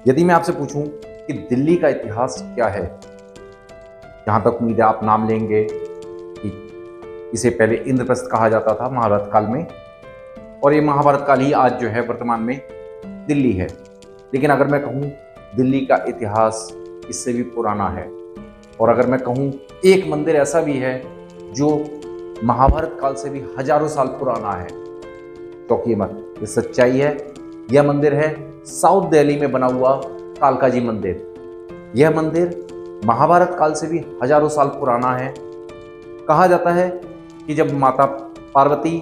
यदि मैं आपसे पूछूं कि दिल्ली का इतिहास क्या है, जहाँ तक उम्मीद है आप नाम लेंगे कि इसे पहले इंद्रप्रस्थ कहा जाता था महाभारत काल में, और ये महाभारत काल ही आज जो है वर्तमान में दिल्ली है। लेकिन अगर मैं कहूँ दिल्ली का इतिहास इससे भी पुराना है, और अगर मैं कहूँ एक मंदिर ऐसा भी है जो महाभारत काल से भी हजारों साल पुराना है, चौंकिए मत, ये सच्चाई है। यह मंदिर है साउथ दिल्ली में बना हुआ कालका जी मंदिर। यह मंदिर महाभारत काल से भी हजारों साल पुराना है। कहा जाता है कि जब माता पार्वती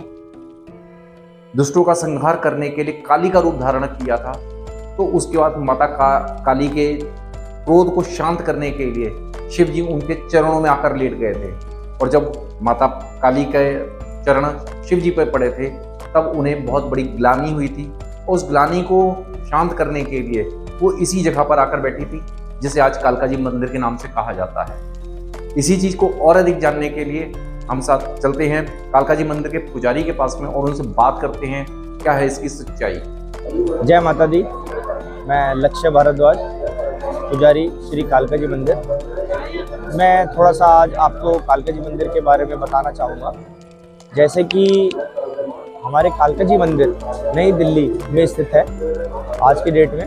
दुष्टों का संहार करने के लिए काली का रूप धारण किया था, तो उसके बाद माता काली के क्रोध को शांत करने के लिए शिव जी उनके चरणों में आकर लेट गए थे। और जब माता काली के चरण शिव जी पर पड़े थे, तब उन्हें बहुत बड़ी ग्लानि हुई थी। उस ग्लानि को शांत करने के लिए वो इसी जगह पर आकर बैठी थी, जिसे आज कालका जी मंदिर के नाम से कहा जाता है। इसी चीज़ को और अधिक जानने के लिए हम साथ चलते हैं कालका जी मंदिर के पुजारी के पास में और उनसे बात करते हैं क्या है इसकी सच्चाई। जय माता दी। मैं लक्ष्य भारद्वाज, पुजारी श्री कालका जी मंदिर। मैं थोड़ा सा आज आपको कालका जी मंदिर के बारे में बताना चाहूँगा। जैसे कि हमारे कालका जी मंदिर नई दिल्ली में स्थित है आज की डेट में,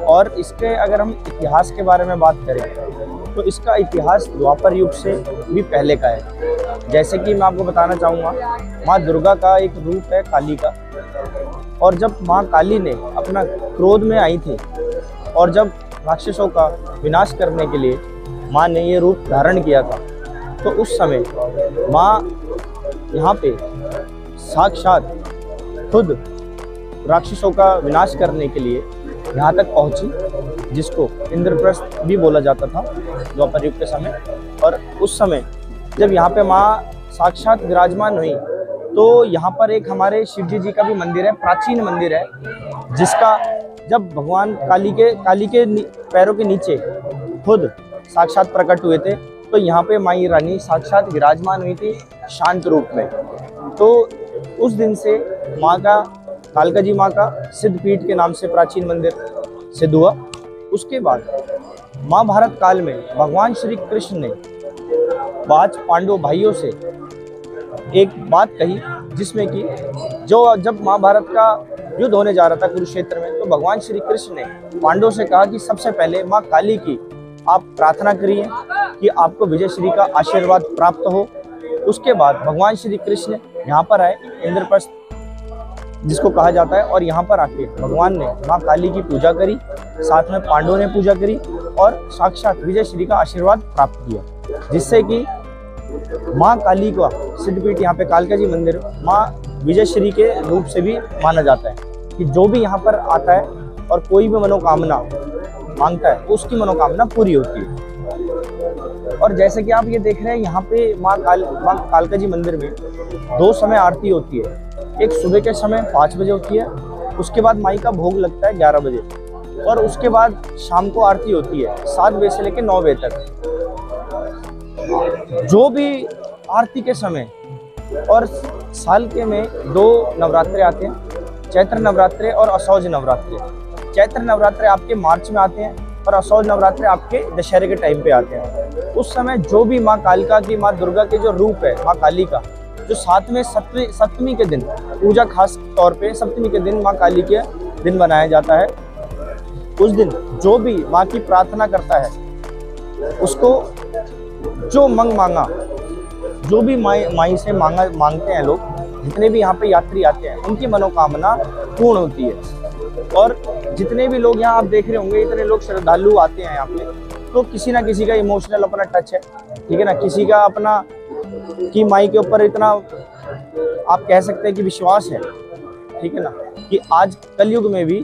और इसके अगर हम इतिहास के बारे में बात करें तो इसका इतिहास द्वापर युग से भी पहले का है। जैसे कि मैं आपको बताना चाहूँगा, माँ दुर्गा का एक रूप है काली का, और जब माँ काली ने अपना क्रोध में आई थी और जब राक्षसों का विनाश करने के लिए माँ ने ये रूप धारण किया था, तो उस समय माँ यहाँ पे साक्षात खुद राक्षसों का विनाश करने के लिए यहाँ तक पहुँची, जिसको इंद्रप्रस्थ भी बोला जाता था द्वापर युग के समय। और उस समय जब यहाँ पे माँ साक्षात विराजमान हुई, तो यहाँ पर एक हमारे शिवजी जी का भी मंदिर है, प्राचीन मंदिर है, जिसका जब भगवान काली के पैरों के नीचे खुद साक्षात प्रकट हुए थे, तो यहाँ पे माई रानी साक्षात विराजमान हुई थी शांत रूप में। तो उस दिन से माँ का, कालका जी माँ का सिद्धपीठ के नाम से प्राचीन मंदिर सिद्ध हुआ। उसके बाद महाभारत काल में भगवान श्री कृष्ण ने 5 पांडव भाइयों से एक बात कही, जिसमें कि जब महाभारत का युद्ध होने जा रहा था कुरुक्षेत्र में, तो भगवान श्री कृष्ण ने पांडवों से कहा कि सबसे पहले माँ काली की आप प्रार्थना करिए कि आपको विजय श्री का आशीर्वाद प्राप्त हो। उसके बाद भगवान श्री कृष्ण यहाँ पर आए, इंद्रप्रस्थ जिसको कहा जाता है, और यहाँ पर आके भगवान ने माँ काली की पूजा करी, साथ में पांडवों ने पूजा करी और साक्षात विजय श्री का आशीर्वाद प्राप्त किया, जिससे कि माँ काली का सिद्धपीठ यहाँ पे कालका जी मंदिर माँ विजय श्री के रूप से भी माना जाता है कि जो भी यहाँ पर आता है और कोई भी मनोकामना मांगता है, उसकी मनोकामना पूरी होती है। और जैसे कि आप ये देख रहे हैं, यहाँ पे माँ कालका जी मंदिर में 2 समय आरती होती है। एक सुबह के समय 5 बजे होती है, उसके बाद माई का भोग लगता है 11 बजे, और उसके बाद शाम को आरती होती है 7 बजे से लेकर 9 बजे तक। जो भी आरती के समय, और साल के में 2 नवरात्रे आते हैं, चैत्र नवरात्रे और असौज नवरात्रे। चैत्र नवरात्रे आपके मार्च में आते हैं और असौज नवरात्रे आपके दशहरे के टाइम पे आते हैं। उस समय जो भी माँ कालिका की, माँ दुर्गा के जो रूप है माँ काली का, जो साथ में सप्तमी के दिन पूजा, खास तौर पे सप्तमी के दिन माँ काली के दिन बनाया जाता है। उस दिन जो भी माँ की प्रार्थना करता है, उसको जो मांगा, जो भी माई से मांगते हैं लोग, जितने भी यहाँ पे यात्री आते हैं, उनकी मनोकामना पूर्ण होती है। और जितने भी लोग यहाँ आप देख रहे होंगे, इतने लोग श्रद्धालु आते हैं यहाँ पे, तो किसी ना किसी का इमोशनल अपना टच है, ठीक है ना, किसी का अपना कि माई के ऊपर इतना आप कह सकते हैं कि विश्वास है, ठीक है ना, कि आज कलयुग में भी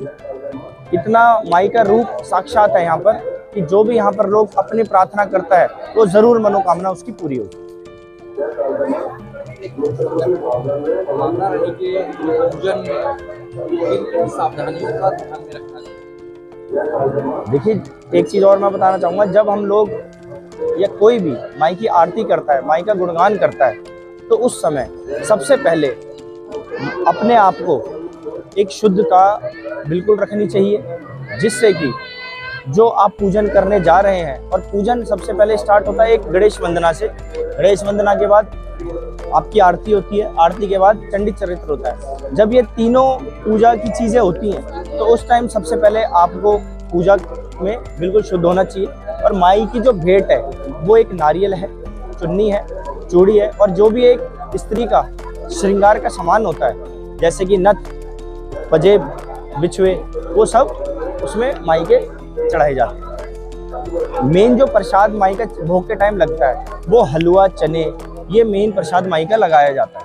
इतना माई का रूप साक्षात है यहाँ पर, कि जो भी यहाँ पर लोग अपनी प्रार्थना करता है, तो जरूर मनोकामना उसकी पूरी होगी। माता रानी के पूजन में सावधानियों का ध्यान में रखना चाहिए। देखिए, एक चीज़ और मैं बताना चाहूँगा, जब हम लोग या कोई भी माई की आरती करता है, माई का गुणगान करता है, तो उस समय सबसे पहले अपने आप को एक शुद्धता बिल्कुल रखनी चाहिए, जिससे कि जो आप पूजन करने जा रहे हैं, और पूजन सबसे पहले स्टार्ट होता है एक गणेश वंदना से। गणेश वंदना के बाद आपकी आरती होती है, आरती के बाद चंडी चरित्र होता है। जब ये तीनों पूजा की चीज़ें होती हैं तो उस टाइम सबसे पहले आपको पूजा में बिल्कुल शुद्ध होना चाहिए। और माई की जो भेंट है वो एक नारियल है, चुन्नी है, चूड़ी है, और जो भी एक स्त्री का श्रृंगार का सामान होता है जैसे कि नथ, पजेब, बिछुए, वो सब उसमें माई के चढ़ाए जाते हैं। मेन जो प्रसाद माई का भोग के टाइम लगता है वो हलवा, चने, ये मेन प्रसाद माई का लगाया जाता है।